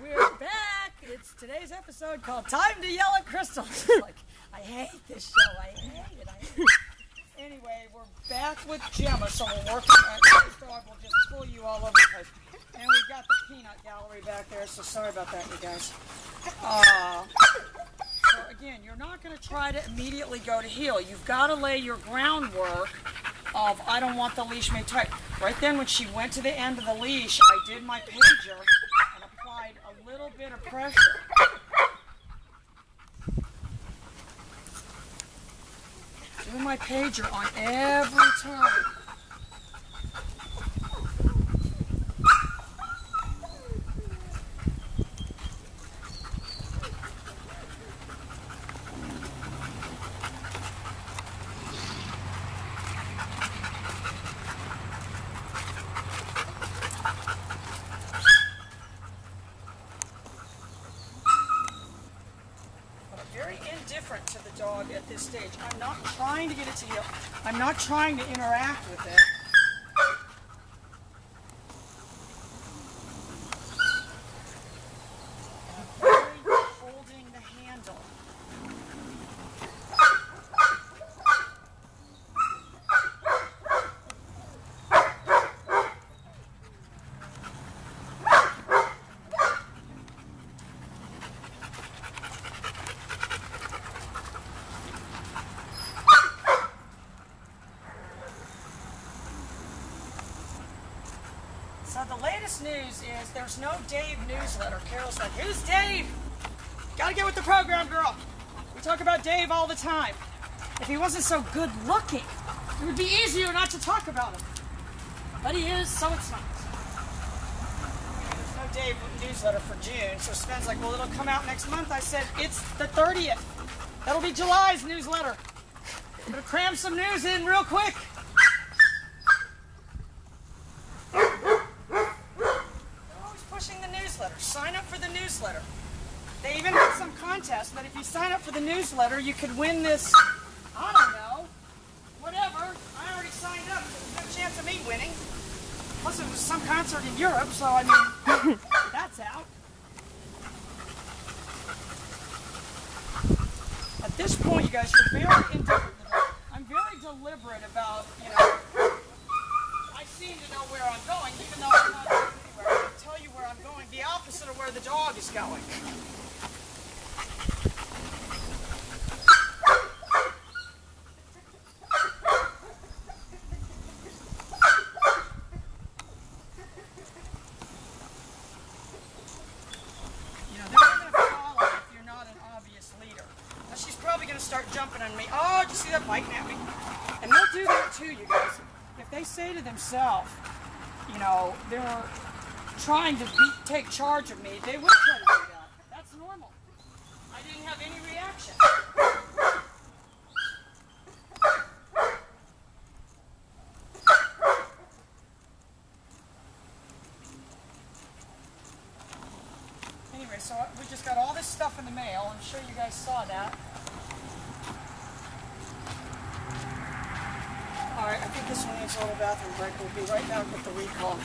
We're back. It's today's episode called Time to Yell at Crystal. Like, I hate this show. I hate it. Anyway, we're back with Gemma, so we're working at this dog will just pull you all over the place. And we've got the peanut gallery back there, so sorry about that, you guys. So again, you're not going to try to immediately go to heel. You've got to lay your groundwork of I don't want the leash made tight. Right then when she went to the end of the leash, I did my pager and applied a little bit of pressure. Doing my pager on every turn. Very indifferent to the dog at this stage. I'm not trying to get it to heel. I'm not trying to interact with it. I'm barely holding the handle. So the latest news is there's no Dave newsletter. Carol's like, who's Dave? Gotta get with the program, girl. We talk about Dave all the time. If he wasn't so good looking, it would be easier not to talk about him. But he is, so it's not. There's no Dave newsletter for June, so Sven's like, well, it'll come out next month. I said, it's the 30th. That'll be July's newsletter. I'm gonna cram some news in real quick. Sign up for the newsletter. They even had some contest that if you sign up for the newsletter, you could win this, I don't know, whatever. I already signed up, so there's no chance of me winning. Plus it was some concert in Europe, so I mean, that's out. At this point, you guys, you're very indifferent. I'm very deliberate about, I seem to know where I'm going, even though I'm not going anywhere. I can tell you where I'm going, the opposite of where the dog is going. They're not going to follow if you're not an obvious leader. Now, she's probably going to start jumping on me. Oh, did you see that biting at me? And they'll do that too, you guys. If they say to themselves, they're trying to take charge of me, they will try to do that. That's normal. I didn't have any reaction. Anyway, so we just got all this stuff in the mail. I'm sure you guys saw that. Alright, I think this one needs a little bathroom break. We'll be right back with the recall.